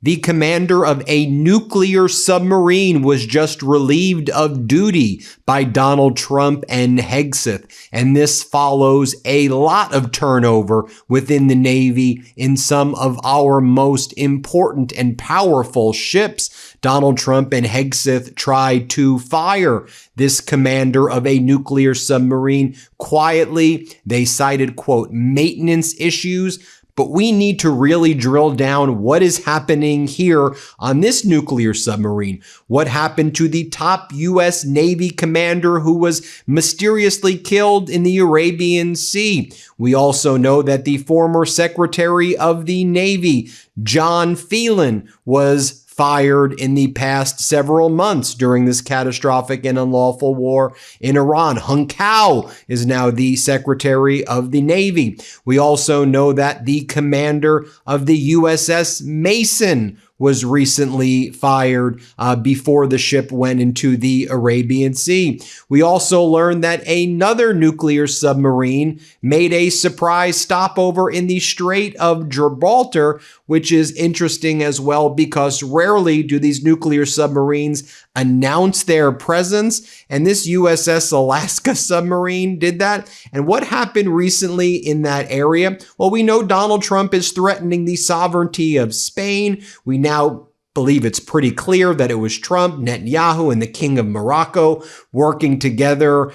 The commander of a nuclear submarine was just relieved of duty by Donald Trump and Hegseth. And this follows a lot of turnover within the Navy in some of our most important and powerful ships. Donald Trump and Hegseth tried to fire this commander of a nuclear submarine quietly. They cited, quote, maintenance issues. But we need to really drill down what is happening here on this nuclear submarine. What happened to the top U.S. Navy commander who was mysteriously killed in the Arabian Sea? We also know that the former Secretary of the Navy, John Phelan, was fired in the past several months during this catastrophic and unlawful war in Iran. Hung Cao is now the Secretary of the Navy. We also know that the commander of the USS Mason was recently fired before the ship went into the Arabian Sea. We also learned that another nuclear submarine made a surprise stopover in the Strait of Gibraltar, which is interesting as well because rarely do these nuclear submarines announce their presence, and this USS Alaska submarine did that. And what happened recently in that area? Well, we know Donald Trump is threatening the sovereignty of Spain. We now believe it's pretty clear that it was Trump, Netanyahu, and the King of Morocco working together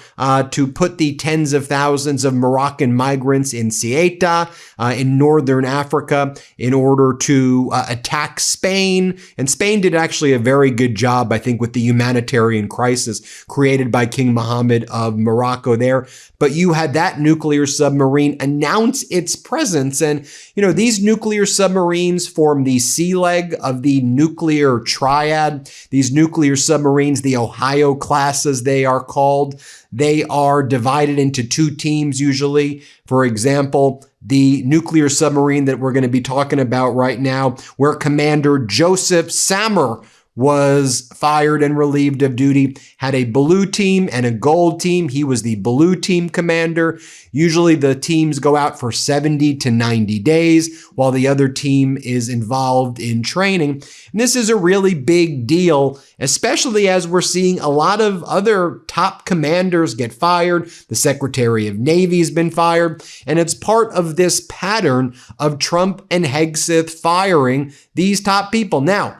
to put the tens of thousands of Moroccan migrants in Ceuta in northern Africa in order to attack Spain. And Spain did actually a very good job, I think, with the humanitarian crisis created by King Mohammed of Morocco there. But you had that nuclear submarine announce its presence. And, you know, these nuclear submarines form the sea leg of the nuclear triad. These nuclear submarines, the Ohio class as they are called, they are divided into two teams usually. For example, the nuclear submarine that we're going to be talking about right now, where Commander Joseph Sammer was fired and relieved of duty, had a blue team and a gold team. He was the blue team commander. Usually the teams go out for 70 to 90 days while the other team is involved in training. And this is a really big deal, especially as we're seeing a lot of other top commanders get fired. The Secretary of Navy has been fired, and it's part of this pattern of Trump and Hegseth firing these top people. Now,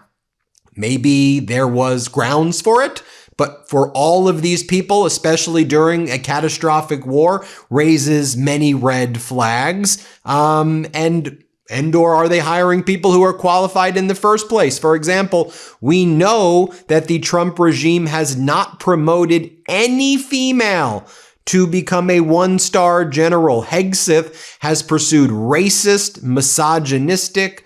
maybe there was grounds for it, but for all of these people, especially during a catastrophic war, raises many red flags. And/or are they hiring people who are qualified in the first place? For example, we know that the Trump regime has not promoted any female to become a one-star general. Hegseth has pursued racist, misogynistic,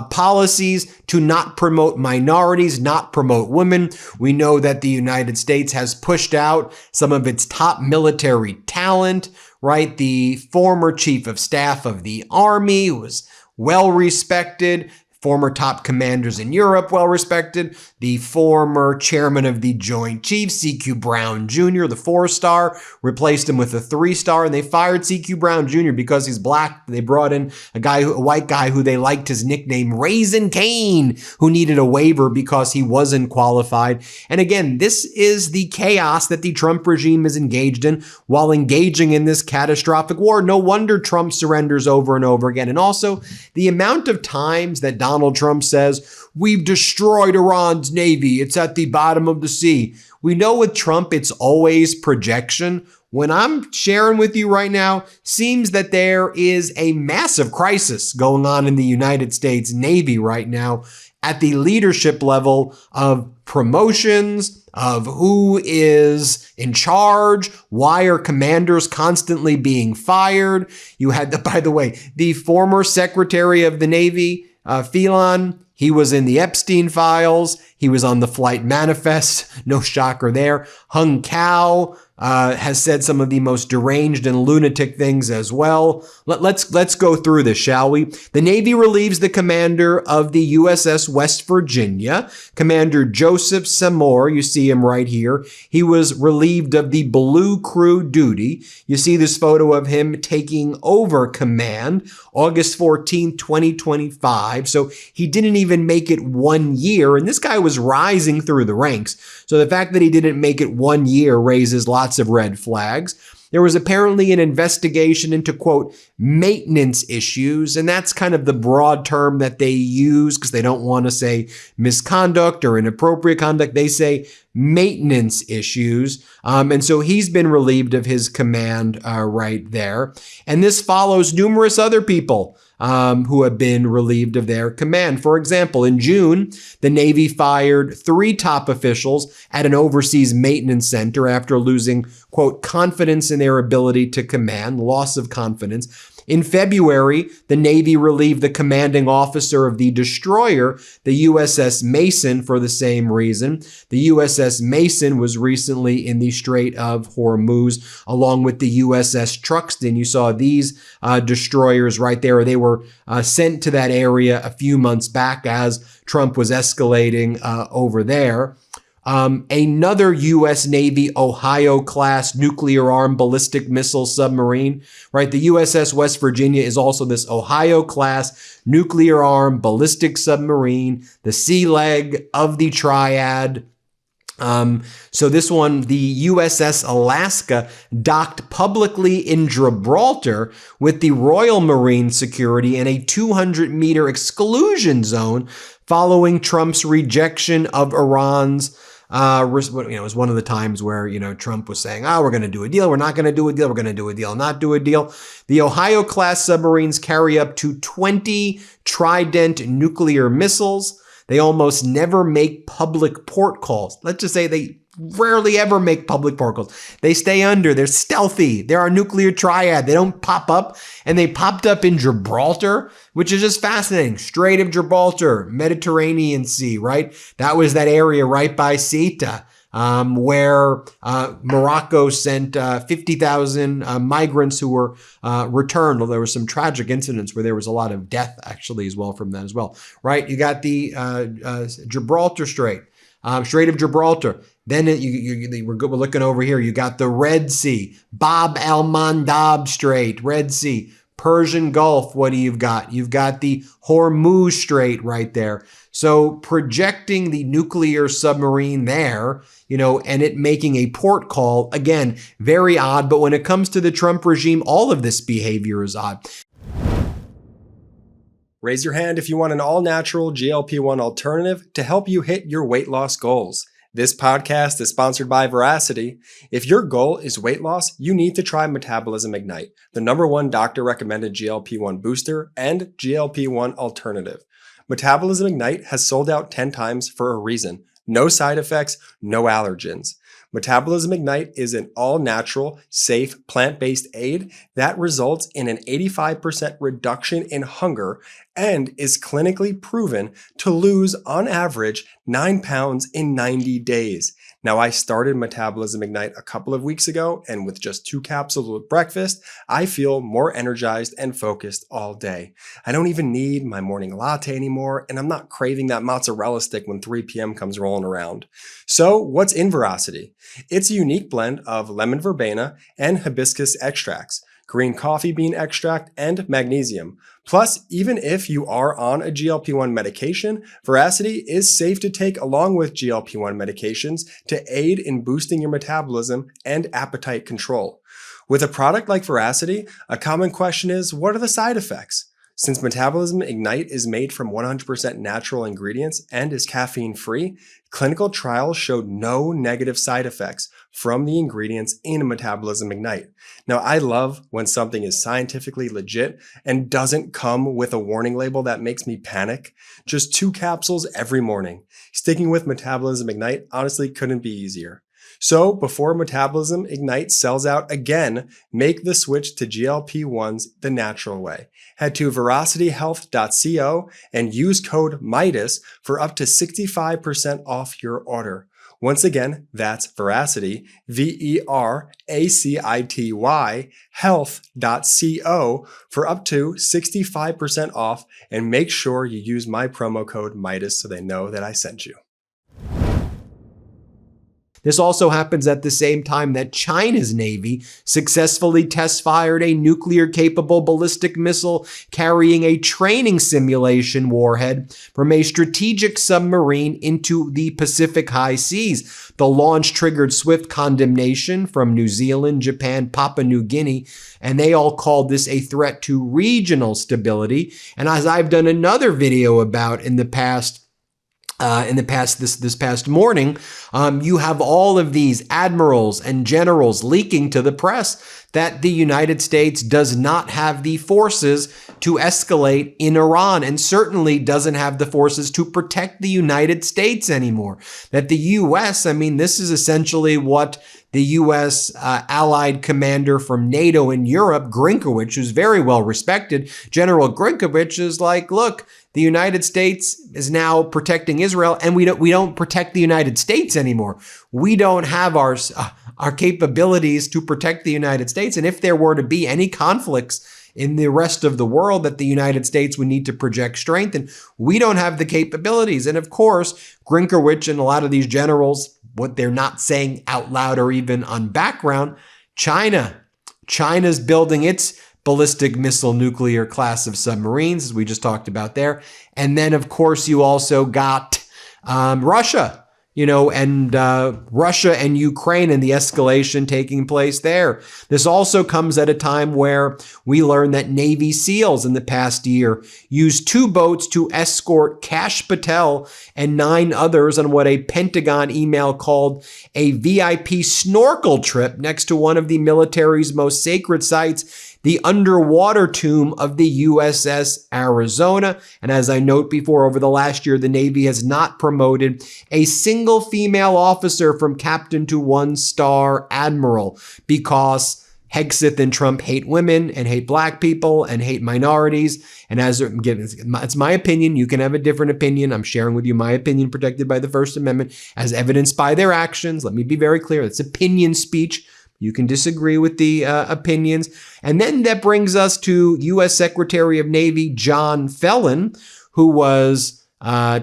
policies to not promote minorities, not promote women. We know that the United States has pushed out some of its top military talent, right? The former chief of staff of the Army was well respected. Former top commanders in Europe, well respected. The former chairman of the Joint Chiefs, C.Q. Brown Jr., the 4-star, replaced him with a 3-star, and they fired C.Q. Brown Jr. because he's black. They brought in a white guy who they liked his nickname, Raisin Cane, who needed a waiver because he wasn't qualified. And again, this is the chaos that the Trump regime is engaged in while engaging in this catastrophic war. No wonder Trump surrenders over and over again. And also, the amount of times that Donald Trump says, "We've destroyed Iran's navy. It's at the bottom of the sea." We know with Trump, it's always projection. When I'm sharing with you right now, seems that there is a massive crisis going on in the United States Navy right now at the leadership level of promotions, of who is in charge, why are commanders constantly being fired. You had, by the way, the former Secretary of the Navy, Phelan, he was in the Epstein files. He was on the flight manifest. No shocker there. Hung Cao, has said some of the most deranged and lunatic things as well. Let's go through this, shall we? The Navy relieves the commander of the USS West Virginia, Commander Joseph Seymour. You see him right here. He was relieved of the blue crew duty. You see this photo of him taking over command August 14, 2025. So he didn't even make it 1 year, and this guy was rising through the ranks. So the fact that he didn't make it 1 year raises lots of red flags. There was apparently an investigation into, quote, maintenance issues, and that's kind of the broad term that they use because they don't want to say misconduct or inappropriate conduct. They say maintenance issues. And so he's been relieved of his command right there. And this follows numerous other people who have been relieved of their command. For example, in June, the Navy fired 3 top officials at an overseas maintenance center after losing, quote, confidence in their ability to command, loss of confidence. In February, the Navy relieved the commanding officer of the destroyer, the USS Mason, for the same reason. The USS Mason was recently in the Strait of Hormuz, along with the USS Truxtun. You saw these destroyers right there. They were sent to that area a few months back as Trump was escalating over there. Another U.S. Navy Ohio-class nuclear-armed ballistic missile submarine, right? The USS West Virginia is also this Ohio-class nuclear-armed ballistic submarine, the sea leg of the triad. So this one, the USS Alaska, docked publicly in Gibraltar with the Royal Marine Security in a 200-meter exclusion zone following Trump's rejection of Iran's it was one of the times where, Trump was saying, we're going to do a deal. We're not going to do a deal. We're going to do a deal, not do a deal. The Ohio-class submarines carry up to 20 Trident nuclear missiles. They almost never make public port calls. Let's just say they rarely ever make public port calls. They stay under. They're stealthy. They're our nuclear triad. They don't pop up. And they popped up in Gibraltar, which is just fascinating. Strait of Gibraltar, Mediterranean Sea, right? That was that area right by Ceuta, where Morocco sent 50,000 migrants who were returned. Although there were some tragic incidents where there was a lot of death actually as well from that as well, right? You got the Gibraltar Strait, Strait of Gibraltar. Then we're looking over here. You got the Red Sea, Bab el-Mandab Strait, Red Sea, Persian Gulf. What do you've got? You've got the Hormuz Strait right there. So projecting the nuclear submarine there, and it making a port call, again, very odd. But when it comes to the Trump regime, all of this behavior is odd. Raise your hand if you want an all-natural GLP-1 alternative to help you hit your weight loss goals. This podcast is sponsored by Veracity. If your goal is weight loss, you need to try Metabolism Ignite, the #1 doctor-recommended GLP-1 booster and GLP-1 alternative. Metabolism Ignite has sold out 10 times for a reason. No side effects, no allergens. Metabolism Ignite is an all-natural, safe, plant-based aid that results in an 85% reduction in hunger and is clinically proven to lose, on average, 9 pounds in 90 days. Now, I started Metabolism Ignite a couple of weeks ago, and with just 2 capsules with breakfast, I feel more energized and focused all day. I don't even need my morning latte anymore, and I'm not craving that mozzarella stick when 3 p.m. comes rolling around. So, what's in Veracity? It's a unique blend of lemon verbena and hibiscus extracts, green coffee bean extract, and magnesium. Plus, even if you are on a GLP-1 medication, Veracity is safe to take along with GLP-1 medications to aid in boosting your metabolism and appetite control. With a product like Veracity, a common question is, what are the side effects? Since Metabolism Ignite is made from 100% natural ingredients and is caffeine-free, clinical trials showed no negative side effects from the ingredients in Metabolism Ignite. Now, I love when something is scientifically legit and doesn't come with a warning label that makes me panic. Just 2 capsules every morning. Sticking with Metabolism Ignite honestly couldn't be easier. So before Metabolism Ignite sells out again, make the switch to GLP-1s the natural way. Head to veracityhealth.co and use code MIDAS for up to 65% off your order. Once again, that's Veracity, VERACITY, health.co for up to 65% off, and make sure you use my promo code Meidas so they know that I sent you. This also happens at the same time that China's Navy successfully test-fired a nuclear-capable ballistic missile carrying a training simulation warhead from a strategic submarine into the Pacific high seas. The launch triggered swift condemnation from New Zealand, Japan, Papua New Guinea, and they all called this a threat to regional stability. And as I've done another video about in the past, this past morning, you have all of these admirals and generals leaking to the press that the United States does not have the forces to escalate in Iran, and certainly doesn't have the forces to protect the United States anymore. That the U.S., this is essentially what the U.S. allied commander from NATO in Europe, Grinkowicz, who's very well respected, General Grinkowicz is like, look, the United States is now protecting Israel, and we don't protect the United States anymore. We don't have our capabilities to protect the United States. And if there were to be any conflicts in the rest of the world, that the United States would need to project strength, and we don't have the capabilities. And of course, Grinkowicz and a lot of these generals, what they're not saying out loud or even on background, China's building its ballistic missile nuclear class of submarines, as we just talked about there. And then, of course, you also got Russia, Russia and Ukraine and the escalation taking place there. This also comes at a time where we learned that Navy SEALs in the past year used 2 boats to escort Kash Patel and 9 others on what a Pentagon email called a VIP snorkel trip next to one of the military's most sacred sites, the underwater tomb of the USS Arizona. And as I note before, over the last year, the Navy has not promoted a single female officer from captain to 1-star admiral because Hegseth and Trump hate women and hate black people and hate minorities. And as it's my opinion, you can have a different opinion. I'm sharing with you my opinion protected by the First Amendment as evidenced by their actions. Let me be very clear. It's opinion speech. You can disagree with the opinions. And then that brings us to U.S. Secretary of Navy John Felon, who was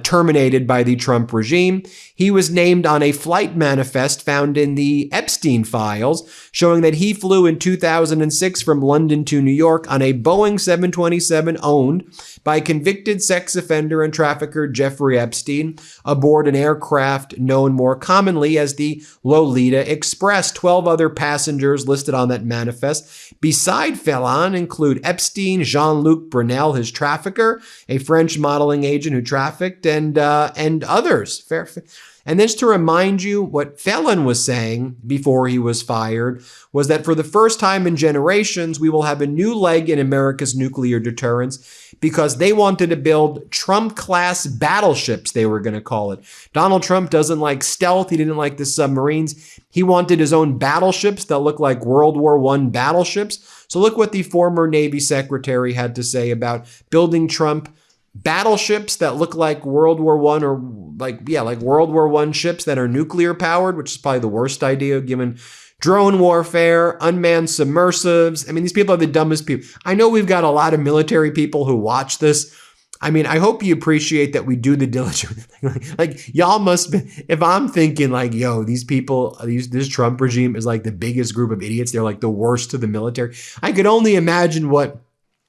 terminated by the Trump regime. He was named on a flight manifest found in the Epstein files, showing that he flew in 2006 from London to New York on a Boeing 727 owned by convicted sex offender and trafficker Jeffrey Epstein aboard an aircraft known more commonly as the Lolita Express. 12 other passengers listed on that manifest beside Felon include Epstein, Jean-Luc Brunel, his trafficker, a French modeling agent who trafficked, and others. And just to remind you, what Felon was saying before he was fired was that for the first time in generations, we will have a new leg in America's nuclear deterrence because they wanted to build Trump-class battleships, they were going to call it. Donald Trump doesn't like stealth. He didn't like the submarines. He wanted his own battleships that look like World War I battleships. So look what the former Navy secretary had to say about building Trump battleships that look like World War I or like World War I ships that are nuclear powered, which is probably the worst idea given drone warfare, unmanned submersives. These people are the dumbest people. I know we've got a lot of military people who watch this. I hope you appreciate that we do the diligence. Y'all must be, if I'm thinking these people, this Trump regime is like the biggest group of idiots. They're like the worst to the military. I could only imagine what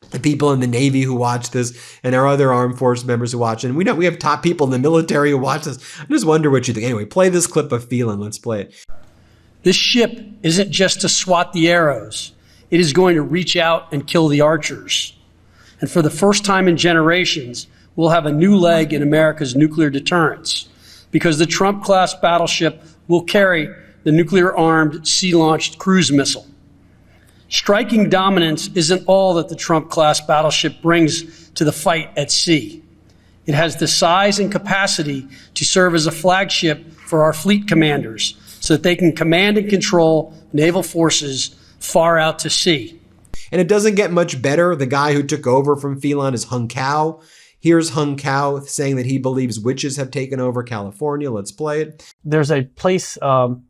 the people in the Navy who watch this and our other armed force members who watch it. And we have top people in the military who watch this. I just wonder what you think. Anyway, play this clip of Phelan. Let's play it. This ship isn't just to swat the arrows. It is going to reach out and kill the archers. And for the first time in generations, we'll have a new leg in America's nuclear deterrence because the Trump-class battleship will carry the nuclear-armed sea-launched cruise missile. Striking dominance isn't all that the Trump-class battleship brings to the fight at sea. It has the size and capacity to serve as a flagship for our fleet commanders so that they can command and control naval forces far out to sea. And it doesn't get much better. The guy who took over from Phelan is Hung Cao. Here's Hung Kao saying that he believes witches have taken over California. Let's play it. There's a place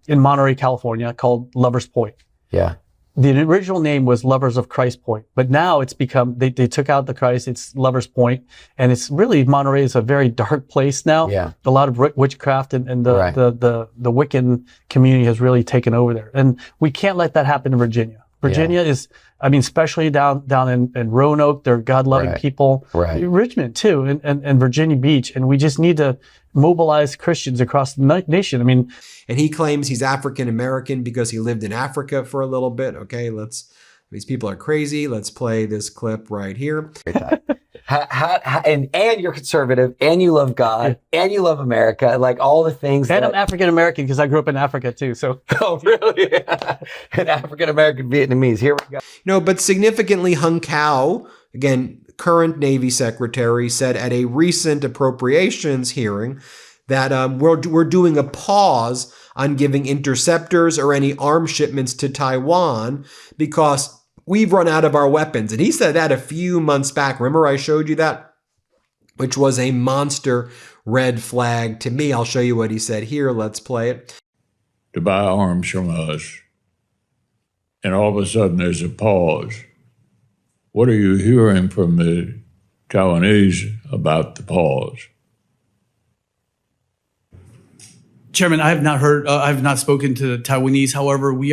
in Monterey, California called Lovers Point. Yeah. The original name was Lovers of Christ Point, but now it's become, they took out the Christ, it's Lovers Point. And it's really, Monterey is a very dark place now. Yeah. A lot of witchcraft and Right. the Wiccan community has really taken over there. And we can't let that happen in Virginia. Virginia is, I mean, especially down in Roanoke, they're God-loving Right. people. Right. Richmond too, and Virginia Beach. And we just need to mobilize Christians across the nation. I mean, And he claims he's African American because he lived in Africa for a little bit. Okay, these people are crazy. Let's play this clip right here. And you're conservative, and you love God, and you love America, like all the things. And I'm African American because I grew up in Africa too. So, oh, really? An African American Vietnamese. Here we go. No, but significantly, Hung Kao, again, current Navy Secretary, said at a recent appropriations hearing that we're doing a pause on giving interceptors or any arms shipments to Taiwan because we've run out of our weapons. And he said that a few months back. Remember I showed you that? Which was a monster red flag to me. I'll show you what he said here. Let's play it. To buy arms from us. And all of a sudden there's a pause. What are you hearing from the Taiwanese about the pause? Chairman, I have not heard. I have not spoken to the Taiwanese. However, we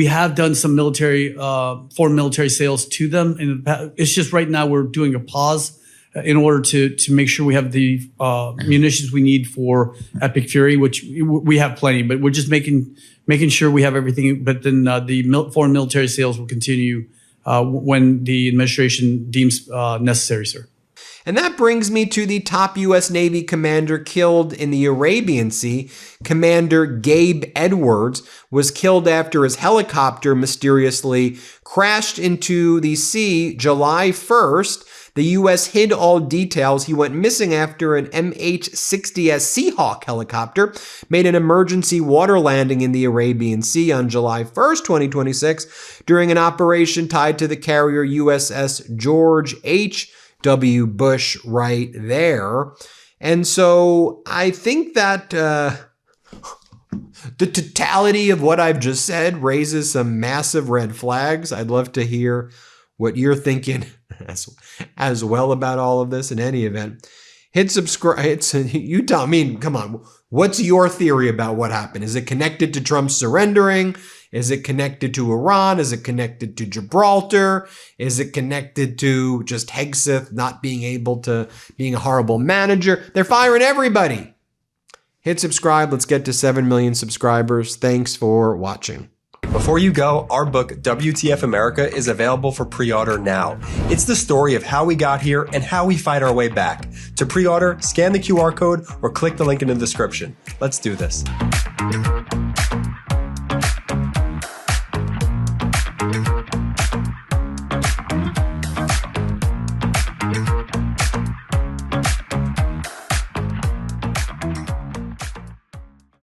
have done some foreign military sales to them. It's just right now we're doing a pause in order to make sure we have the munitions we need for Epic Fury, which we have plenty. But we're just making sure we have everything. But then the foreign military sales will continue when the administration deems necessary, sir. And that brings me to the top U.S. Navy commander killed in the Arabian Sea. Commander Gabe Edwards was killed after his helicopter mysteriously crashed into the sea July 1st. The U.S. hid all details. He went missing after an MH-60S Seahawk helicopter made an emergency water landing in the Arabian Sea on July 1st, 2026, during an operation tied to the carrier USS George H.W. Bush right there. And so I think that the totality of what I've just said raises some massive red flags. I'd love to hear what you're thinking as well about all of this. In any event, hit subscribe. You tell me, come on, what's your theory about what happened? Is it connected to Trump surrendering? Is it connected to Iran? Is it connected to Gibraltar? Is it connected to just Hegseth not being a horrible manager? They're firing everybody. Hit subscribe. Let's get to 7 million subscribers. Thanks for watching. Before you go, our book, WTF America, is available for pre-order now. It's the story of how we got here and how we fight our way back. To pre-order, scan the QR code or click the link in the description. Let's do this.